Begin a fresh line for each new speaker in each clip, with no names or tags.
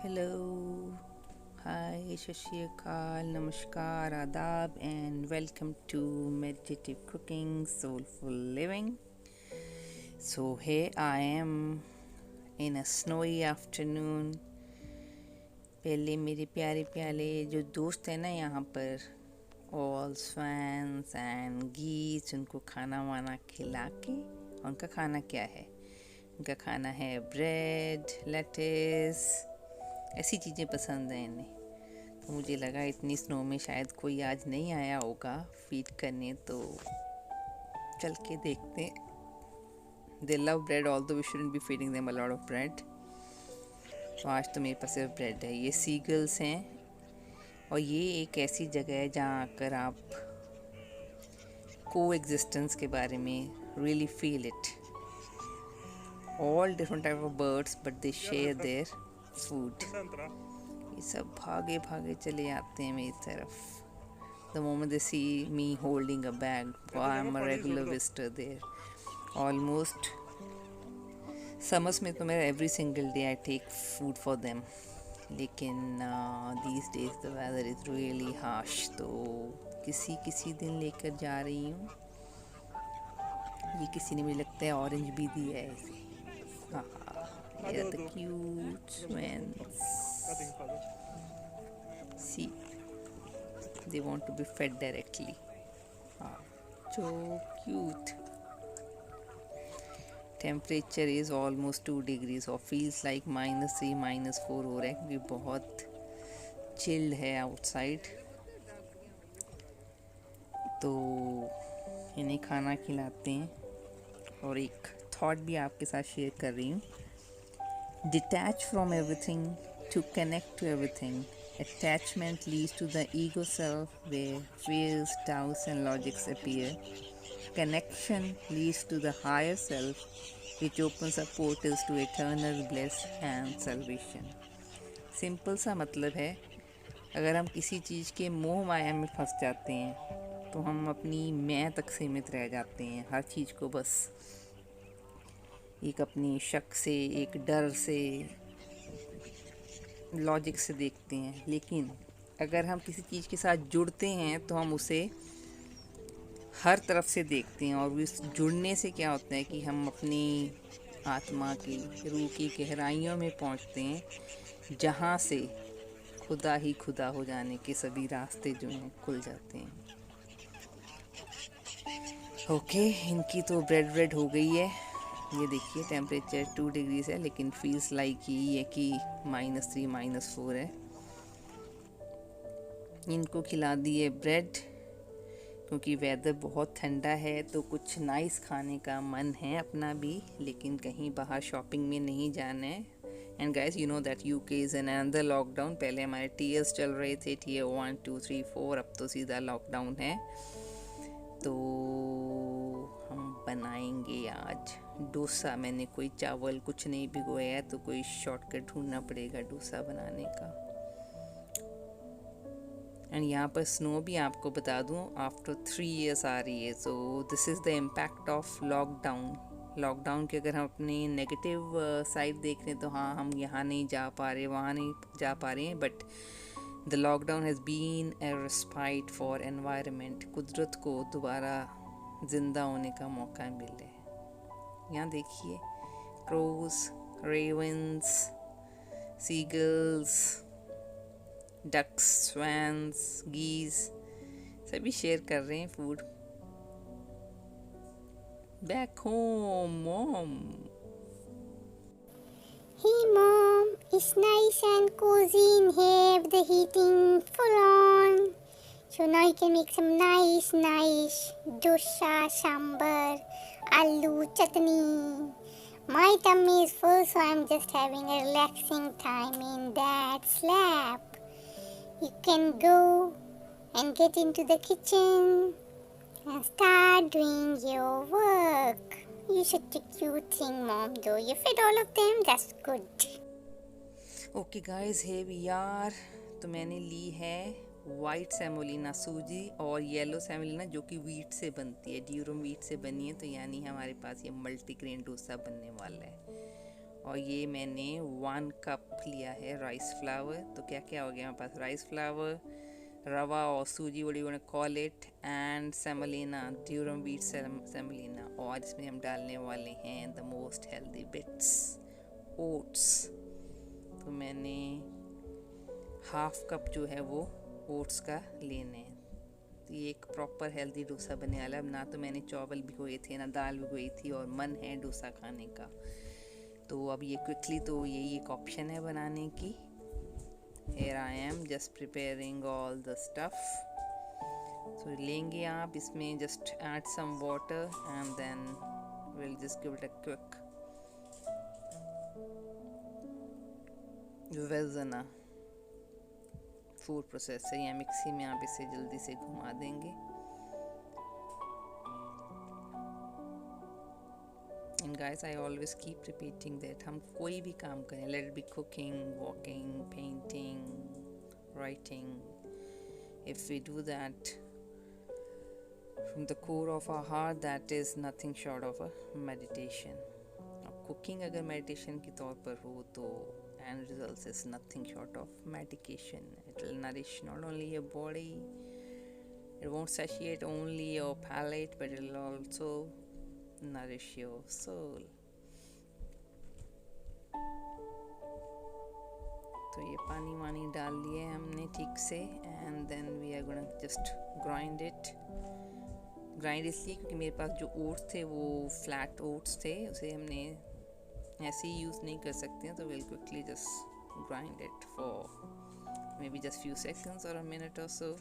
Hello, hi, Shashikal, Namaskar, Adab, and welcome to Meditative Cooking, Soulful Living. So, here I am in a snowy afternoon. पहले मेरे प्यारे प्यारे जो दोस्त हैं ना यहाँ पर ऑल फैंस एंड गीस उनको खाना वाना खिला के उनका खाना क्या है? उनका खाना है ब्रेड, लेटिस, ऐसी चीज़ें पसंद हैं इन्हें। तो मुझे लगा इतनी स्नो में शायद कोई आज नहीं आया होगा फीड करने, तो चल के देखते। They love bread although we shouldn't be feeding them a lot of bread. तो आज तो मेरे पास सिर्फ ब्रेड है। ये सीगल्स हैं और ये एक ऐसी जगह है जहाँ आकर आप को एग्जिस्टेंस के बारे में really feel it. All different type of birds but they share their food. ये सब भागे भागे चले आते हैं मेरी तरफ। The moment they see me holding a bag, I'm a regular visitor there. Almost summers में तो मैं every single day I take food for them. लेकिन these days the weather is really harsh, तो किसी दिन लेकर जा रही हूँ। ये किसी ने मुझे लगता है ऑरेंज भी दिया है इसे। हाँ, ये the cute twins. See, they want to be fed directly. So cute. Temperature is almost 2 degrees और feels like -3 -4 हो रहा है क्योंकि बहुत चिल्ड है आउटसाइड। तो इन्हें खाना खिलाते हैं और एक थॉट भी आपके साथ शेयर कर रही हूँ। Detach from everything to connect to everything. Attachment leads to the ego self where fears, doubts and logics appear. Connection leads to the higher self which opens up portals to eternal bliss and salvation. Simple सा मतलब है, अगर हम किसी चीज़ के मोह माया में फंस जाते हैं तो हम अपनी मैं तक सीमित रह जाते हैं। हर चीज़ को बस एक अपनी शक से, एक डर से, लॉजिक से देखते हैं। लेकिन अगर हम किसी चीज़ के साथ जुड़ते हैं तो हम उसे हर तरफ से देखते हैं और इस जुड़ने से क्या होता है कि हम अपनी आत्मा की, रूह की गहराइयों में पहुंचते हैं जहां से खुदा ही खुदा हो जाने के सभी रास्ते जो हैं खुल जाते हैं। ओके, इनकी तो ब्रेड हो गई है। ये देखिए टेम्परेचर 2 डिग्रीज है लेकिन फील्स लाइक ये कि -3 -4 है। इनको खिला दिए ब्रेड क्योंकि वेदर बहुत ठंडा है तो कुछ नाइस खाने का मन है अपना भी, लेकिन कहीं बाहर शॉपिंग में नहीं जाना है। And guys you know that UK is an another lockdown. पहले हमारे टीयर्स चल रहे थे, टीयर 1 2 3 4, अब तो सीधा लॉकडाउन है। तो हम बनाएंगे आज डोसा। मैंने कोई चावल कुछ नहीं भिगोया है तो कोई शॉर्टकट ढूंढना पड़ेगा डोसा बनाने का। एंड यहाँ पर स्नो भी आपको बता दूँ आफ्टर 3 years आ रही है। So this is the impact of lockdown के अगर हम अपनी नेगेटिव साइड देख रहे हैं तो हाँ, हम यहाँ नहीं जा पा रहे, वहाँ नहीं जा पा रहे हैं, but the lockdown has been a respite for environment. कुदरत को दोबारा ज़िंदा होने का मौका मिले। यहाँ देखिए क्रोज, रेवंस, सीगल्स, डक्स, स्वैन्स, गीज सभी शेयर कर रहे हैं food. Back home mom.
Hey mom, it's nice and cozy in here with the heating full on. So now you can make some nice dosa, sambar, aloo chutney. My tummy is full, so I'm just having a relaxing time in that slab. You can go and get into the kitchen and start doing your work. You're such a cute thing, mom, though. You fed all of them, that's good.
Okay guys, here we are. तो मैंने ली है white semolina सूजी और yellow semolina जो कि wheat से बनती है, ड्यूरम वीट से बनी है। तो यानी हमारे पास ये मल्टीग्रेन डोसा बनने वाला है। और ये मैंने 1 कप लिया है राइस फ्लावर। तो क्या क्या हो गया हमारे पास, राइस फ्लावर, रवा और सूजी, what do you want to call it, and semolina, durum wheat semolina। और इसमें हम डालने वाले हैं the most healthy bits, oats. तो मैंने 1/2 कप जो है वो ओट्स का लेने हैं। तो ये एक प्रॉपर हेल्दी डोसा बनने वाला है। अब ना तो मैंने चावल भिगोए थे ना दाल भिगोई थी, और मन है डोसा खाने का। तो अब ये क्विकली तो यही एक ऑप्शन है बनाने की। Here I am just preparing all the stuff। So लेंगे आप, इसमें just add some water and then we'll just give it a quick विज़ना फूड प्रोसेसर या मिक्सी में आप इसे जल्दी से घुमा देंगे। And guys, I always keep repeating that हम कोई भी काम करें, let it be cooking, walking, painting, writing, if we do that from the core of our heart, that is nothing short of a meditation। अब cooking अगर meditation के तौर पर हो तो end results is nothing short of medication। It will nourish not only your body, it won't satiate only your palate, but it will also nourish your soul। तो ये पानी वानी डाल लिए हमने ठीक से, and then we are gonna just grind it. Grind इसलिए क्योंकि मेरे पास जो ओट्स थे वो फ्लैट ओट्स थे, उसे हमने ऐसे ही यूज़ नहीं कर सकते हैं। तो will quickly just grind it for may be just few seconds और अ मिनट और सो।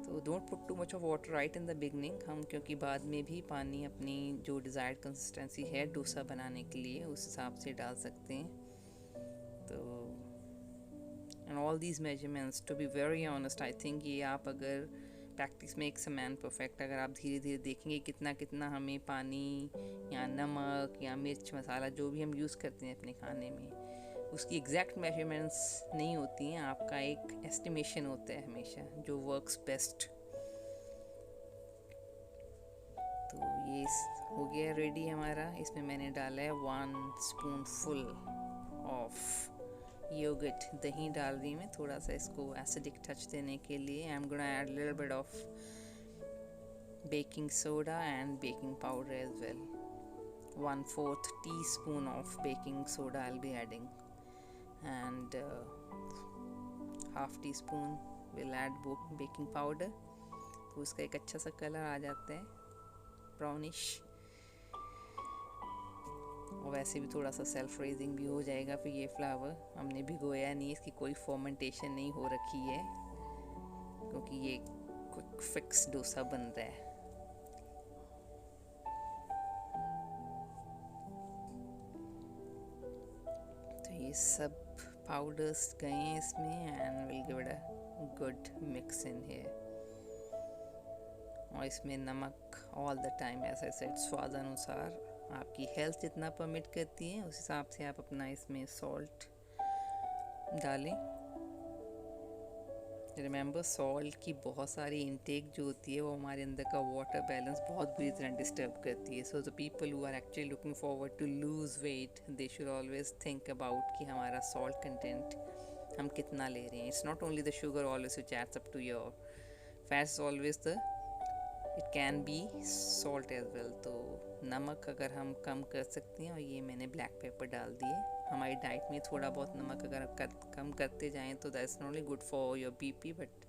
तो don't put too much of water right in the beginning. हम क्योंकि बाद में भी पानी अपनी जो डिज़ायर्ड कंसिस्टेंसी है डोसा बनाने के लिए उस हिसाब से डाल सकते हैं। तो and all these measurements, to be very honest, I think ये आप अगर practice makes a man perfect, अगर आप धीरे धीरे देखेंगे कितना कितना हमें पानी या नमक या मिर्च मसाला जो भी हम यूज़ करते हैं अपने खाने में, उसकी एग्जैक्ट मेजरमेंट्स नहीं होती हैं। आपका एक एस्टिमेशन होता है हमेशा जो वर्क्स बेस्ट। तो ये हो गया रेडी हमारा। इसमें मैंने डाला है 1 स्पूनफुल ऑफ योगर्ट, दही डाल रही मैं थोड़ा सा इसको एसिडिक टच देने के लिए। I am gonna add little bit of baking soda and baking powder as well. 1/4 teaspoon of baking soda I'll be adding, and 1/2 teaspoon we'll add baking powder। तो उसका एक अच्छा सा कलर आ जाता है, ब्राउनिश, और वैसे भी थोड़ा सा सेल्फ रेजिंग भी हो जाएगा। फिर ये फ्लावर हमने भिगोया नहीं, इसकी कोई फर्मेंटेशन नहीं हो रखी है क्योंकि ये क्विक फिक्स डोसा बन रहा है। तो ये सब पाउडर्स गए हैं इसमें, and will give it a good mix in here. और इसमें नमक ऑल द टाइम, ऐसा सेट स्वाद अनुसार, आपकी हेल्थ जितना परमिट करती है उस हिसाब से आप अपना इसमें सॉल्ट डालें। रिमेंबर, सॉल्ट की बहुत सारी इनटेक जो होती है वो हमारे अंदर का वाटर बैलेंस बहुत बुरी तरह डिस्टर्ब करती है। So the people who are actually looking forward to lose weight, they should always think about कि हमारा सॉल्ट कंटेंट हम कितना ले रहे हैं। It's not only the sugar always which adds up to your fats, always the it can be salt as well. तो नमक अगर हम कम कर सकते हैं, और ये मैंने ब्लैक पेपर डाल दिए। हमारी डाइट में थोड़ा बहुत नमक अगर कम करते जाएं तो that's not only good for your BP, but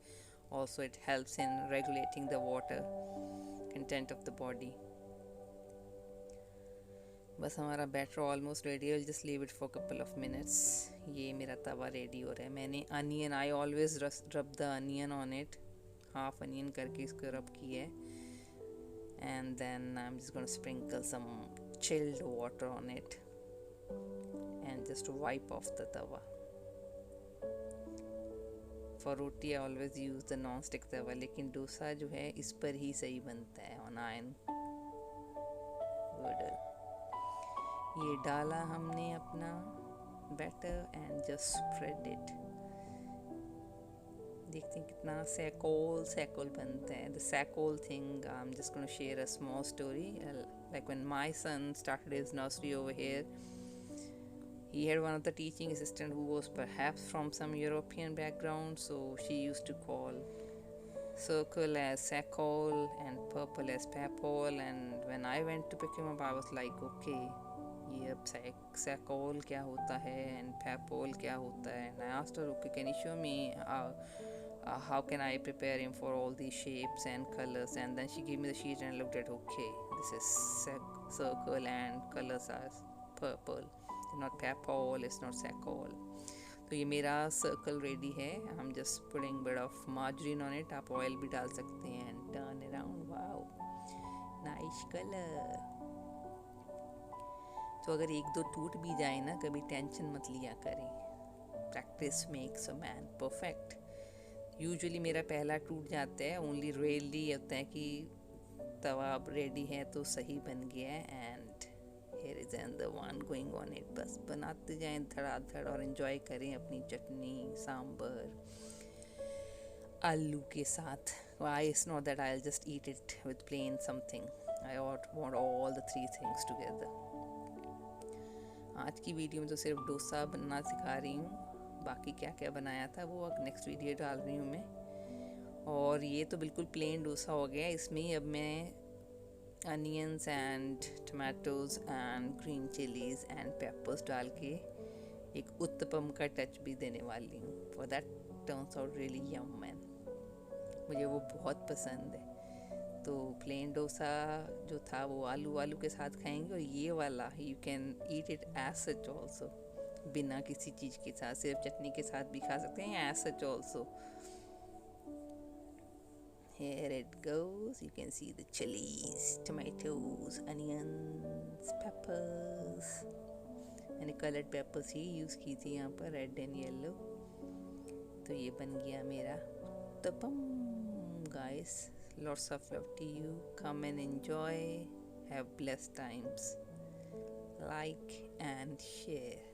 also it helps in regulating the water content of the body. बस हमारा बैटर ऑलमोस्ट रेडी है, just leave it for couple of minutes. ये मेरा तवा रेडी हो रहा है। मैंने अनियन, आई ऑलवेज रब the onion on it, half onion करके इसको रब किया है, and then I'm just going to sprinkle some chilled water on it and just wipe off the tawa। For roti I always use the non-stick tawa, लेकिन डोसा जो है इस पर ही सही बनता है, on iron wood। ये डाला हमने अपना batter and just spread it। देखते हैं कितना सैकोल बनता है. The सैकोल thing, I'm just going to share a small story. Like when my son started his nursery over here, he had one of the teaching assistant who was perhaps from some European background, so she used to call circle as sacol and purple as papol. And when I went to pick him up, I was like, okay, ये अब sacol क्या होता है and papol क्या होता है. And I asked her, okay, can you show me how can I prepare him for all these shapes and colors? And then she gave me the sheet and I looked at, okay, this is circle and colors are purple. It's not papol, it's not sacol. तो ये मेरा circle ready है. I am just putting bit of margarine on it. आप oil भी डाल सकते हैं. And turn around. Wow, nice colour. तो अगर एक दो टूट भी जाए ना, कभी टेंशन मत लिया करें. Practice makes a man perfect. Usually मेरा पहला टूट जाता है. ओनली रेयरली होता है कि तवा अब रेडी है तो सही बन गया है. And here is another one going on it. बस बनाते जाएं धड़ाधड़ और एंजॉय करें अपनी चटनी सांबर आलू के साथ. Why it's not that I'll just eat it with plain something. I want all the three things together. आज की वीडियो में तो सिर्फ डोसा बनना सिखा रही हूँ. बाकी क्या क्या बनाया था वो नेक्स्ट वीडियो डाल रही हूँ मैं. और ये तो बिल्कुल प्लेन डोसा हो गया. इसमें अब मैं onions and tomatoes and green chilies and peppers डाल के एक उत्तपम का टच भी देने वाली हूँ. For that turns out really yum man. मुझे वो बहुत पसंद है. तो प्लेन डोसा जो था वो आलू के साथ खाएंगे. और ये वाला you can eat it as such also, बिना किसी चीज़ के साथ, सिर्फ चटनी के साथ भी खा सकते हैं as such also. Here it goes. You can see the chilies, tomatoes, onions, peppers. मैंने colored peppers ही यूज़ की थी यहाँ पर, red and yellow. तो ये बन गया मेरा uttapam. Guys, lots of love to you. Come and enjoy. Have blessed times. Like and share.